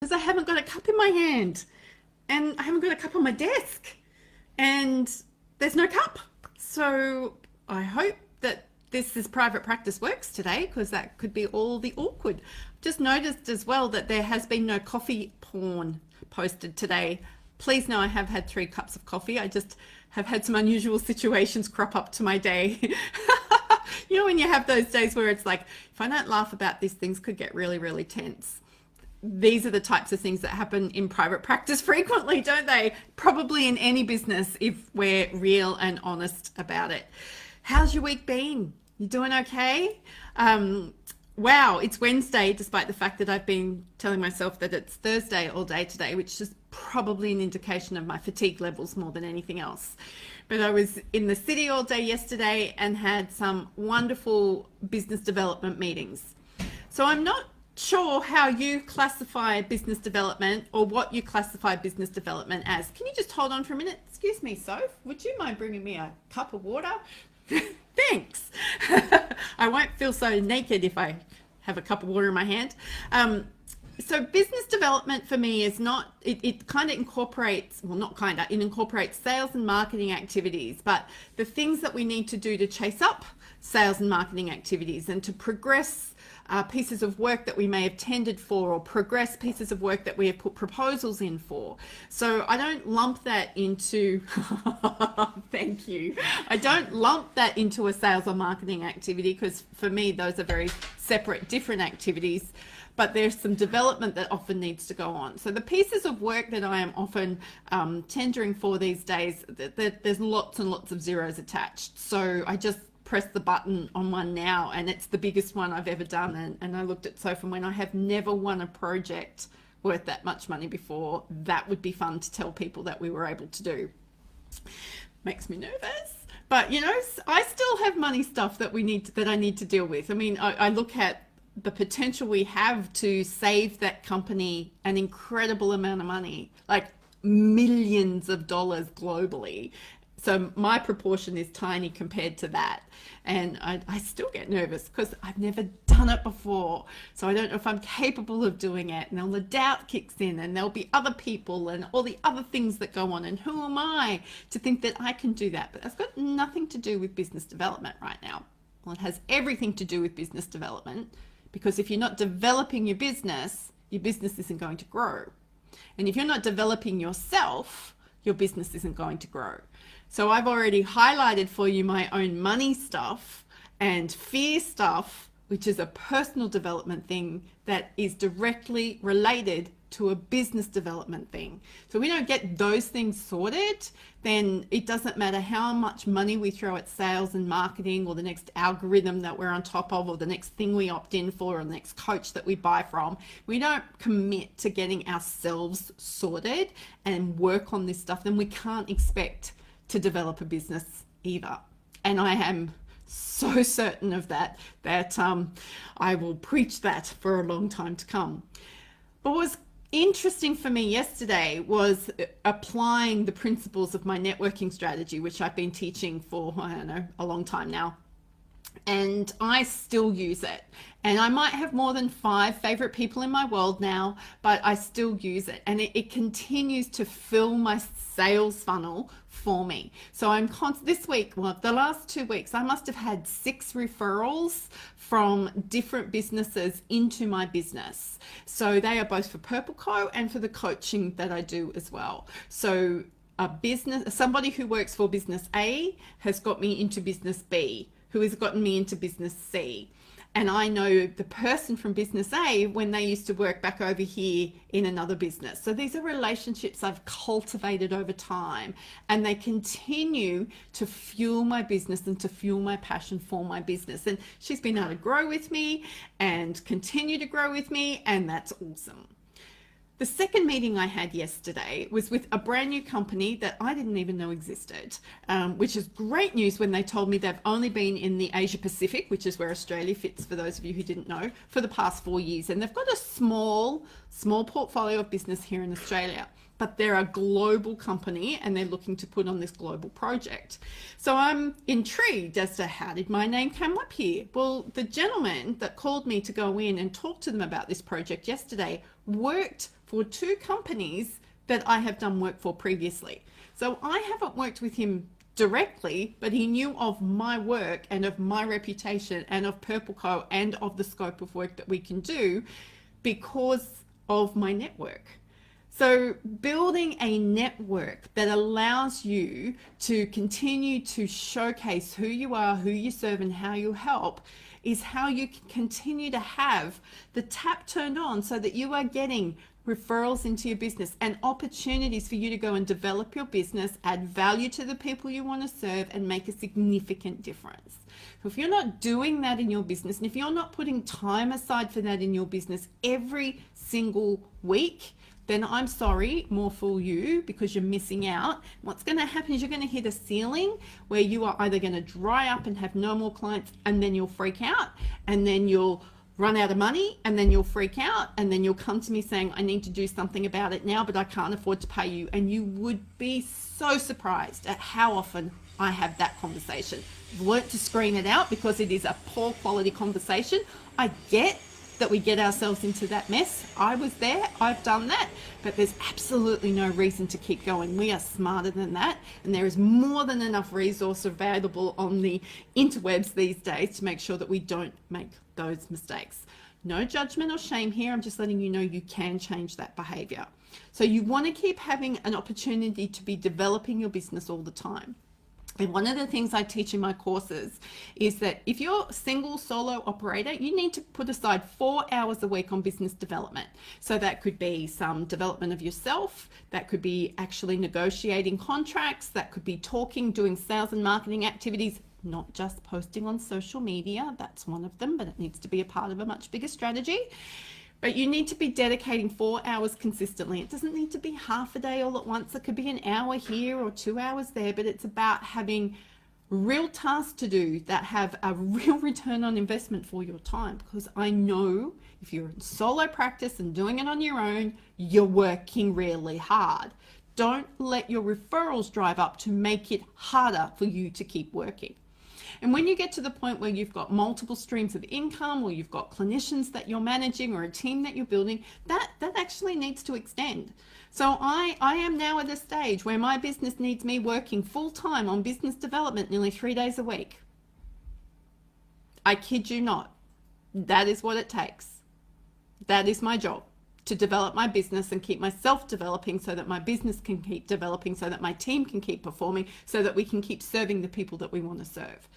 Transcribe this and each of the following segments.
because I haven't got a cup in my hand and I haven't got a cup on my desk and there's no cup. So I hope that this is private practice works today, because that could be all the awkward. Just noticed as well that there has been no coffee porn posted today. Please know I have had 3 cups of coffee. I just have had some unusual situations crop up to my day. You know, when you have those days where it's like, if I don't laugh about this, things could get really, really tense. These are the types of things that happen in private practice frequently, don't they? Probably in any business, if we're real and honest about it. How's your week been? You doing okay? Wow, it's Wednesday, despite the fact that I've been telling myself that it's Thursday all day today, which is probably an indication of my fatigue levels more than anything else. But I was in the city all day yesterday and had some wonderful business development meetings. So I'm not sure how you classify business development, or what you classify business development as. Can you just hold on for a minute? Excuse me, Soph, would you mind bringing me a cup of water? Thanks. I won't feel so naked if I have a cup of water in my hand. So business development for me is not, it kind of incorporates, well, not kind of, it incorporates sales and marketing activities, but the things that we need to do to chase up sales and marketing activities and to progress pieces of work that we may have tendered for, or progress pieces of work that we have put proposals in for. So I don't lump that into, thank you. I don't lump that into a sales or marketing activity, because for me, those are very separate, different activities. But there's some development that often needs to go on. So the pieces of work that I am often tendering for these days, there's lots and lots of zeros attached. So I just press the button on one now, and it's the biggest one I've ever done. And I looked at Sophie, when I have never won a project worth that much money before. That would be fun to tell people that we were able to do. Makes me nervous. But you know, I still have money stuff that I need to deal with. I mean, I look at the potential we have to save that company an incredible amount of money, like millions of dollars globally. So my proportion is tiny compared to that. And I still get nervous because I've never done it before. So I don't know if I'm capable of doing it. And all the doubt kicks in, and there'll be other people and all the other things that go on. And who am I to think that I can do that? But that's got nothing to do with business development right now. Well, it has everything to do with business development, because if you're not developing your business isn't going to grow. And if you're not developing yourself, your business isn't going to grow. So I've already highlighted for you my own money stuff and fear stuff, which is a personal development thing that is directly related to a business development thing. So we don't get those things sorted, then it doesn't matter how much money we throw at sales and marketing, or the next algorithm that we're on top of, or the next thing we opt in for, or the next coach that we buy from. We don't commit to getting ourselves sorted and work on this stuff, then we can't expect to develop a business either. And I am so certain of that I will preach that for a long time to come. But what was interesting for me yesterday was applying the principles of my networking strategy, which I've been teaching for, I don't know, a long time now. And I still use it. And I might have more than 5 favorite people in my world now, but I still use it. And it continues to fill my sales funnel for me. So I'm this week, well, the last 2 weeks, I must have had 6 referrals from different businesses into my business. So they are both for Purple Co and for the coaching that I do as well. So somebody who works for business A has got me into business B, who has gotten me into business C. And I know the person from business A when they used to work back over here in another business. So these are relationships I've cultivated over time, and they continue to fuel my business and to fuel my passion for my business. And she's been able to grow with me and continue to grow with me, and that's awesome. The second meeting I had yesterday was with a brand new company that I didn't even know existed, which is great news when they told me they've only been in the Asia Pacific, which is where Australia fits, for those of you who didn't know, for the past 4 years. And they've got a small portfolio of business here in Australia, but they're a global company and they're looking to put on this global project. So I'm intrigued as to how did my name come up here? Well, the gentleman that called me to go in and talk to them about this project yesterday worked for 2 companies that I have done work for previously. So I haven't worked with him directly, but he knew of my work and of my reputation and of Purple Co and of the scope of work that we can do because of my network. So building a network that allows you to continue to showcase who you are, who you serve, and how you help is how you can continue to have the tap turned on so that you are getting referrals into your business and opportunities for you to go and develop your business, add value to the people you want to serve, and make a significant difference. So if you're not doing that in your business, and if you're not putting time aside for that in your business every single week, then I'm sorry, more fool you, because you're missing out. What's going to happen is you're going to hit a ceiling where you are either going to dry up and have no more clients, and then you'll freak out, and then you'll run out of money, and then you'll freak out, and then you'll come to me saying, I need to do something about it now, but I can't afford to pay you. And you would be so surprised at how often I have that conversation. I've learnt to screen it out because it is a poor quality conversation. I get that we get ourselves into that mess. I was there, I've done that, but there's absolutely no reason to keep going. We are smarter than that, and there is more than enough resource available on the interwebs these days to make sure that we don't make those mistakes. No judgment or shame here. I'm just letting you know you can change that behavior. So you want to keep having an opportunity to be developing your business all the time. And one of the things I teach in my courses is that if you're a single solo operator, you need to put aside 4 hours a week on business development. So that could be some development of yourself, that could be actually negotiating contracts, that could be talking, doing sales and marketing activities, not just posting on social media. That's one of them, but it needs to be a part of a much bigger strategy. But you need to be dedicating 4 hours consistently. It doesn't need to be half a day all at once. It could be an hour here or 2 hours there, but it's about having real tasks to do that have a real return on investment for your time. Because I know if you're in solo practice and doing it on your own, you're working really hard. Don't let your referrals drive up to make it harder for you to keep working. And when you get to the point where you've got multiple streams of income, or you've got clinicians that you're managing, or a team that you're building, that actually needs to extend. So I am now at a stage where my business needs me working full time on business development nearly 3 days a week. I kid you not. That is what it takes. That is my job, to develop my business and keep myself developing so that my business can keep developing, so that my team can keep performing, so that we can keep serving the people that we want to serve.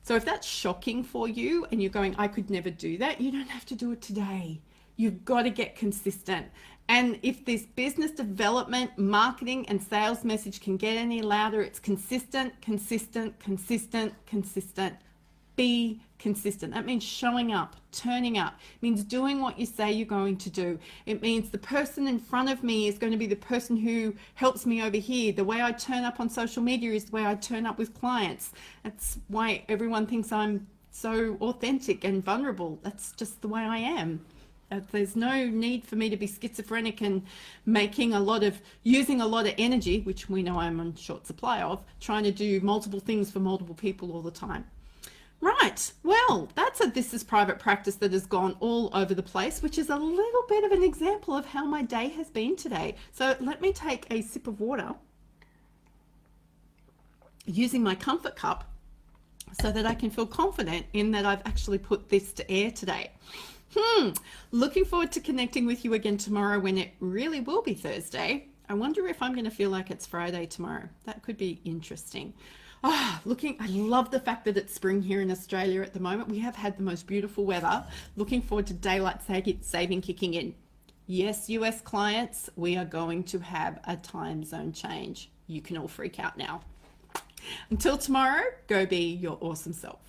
So if that's shocking for you and you're going, I could never do that, you don't have to do it today. You've got to get consistent. And if this business development, marketing, and sales message can get any louder, it's consistent, consistent, consistent, consistent. Be consistent. That means showing up, turning up. It means doing what you say you're going to do. It means the person in front of me is going to be the person who helps me over here. The way I turn up on social media is the way I turn up with clients. That's why everyone thinks I'm so authentic and vulnerable. That's just the way I am. There's no need for me to be schizophrenic and using a lot of energy, which we know I'm on short supply of, trying to do multiple things for multiple people all the time. Right, well, that's a This is Private Practice that has gone all over the place, which is a little bit of an example of how my day has been today. So let me take a sip of water using my comfort cup so that I can feel confident in that I've actually put this to air today. Looking forward to connecting with you again tomorrow, when it really will be Thursday. I wonder if I'm going to feel like it's Friday tomorrow. That could be interesting. I love the fact that it's spring here in Australia at the moment. We have had the most beautiful weather. Looking forward to daylight saving kicking in. Yes, US clients, we are going to have a time zone change. You can all freak out now. Until tomorrow, go be your awesome self.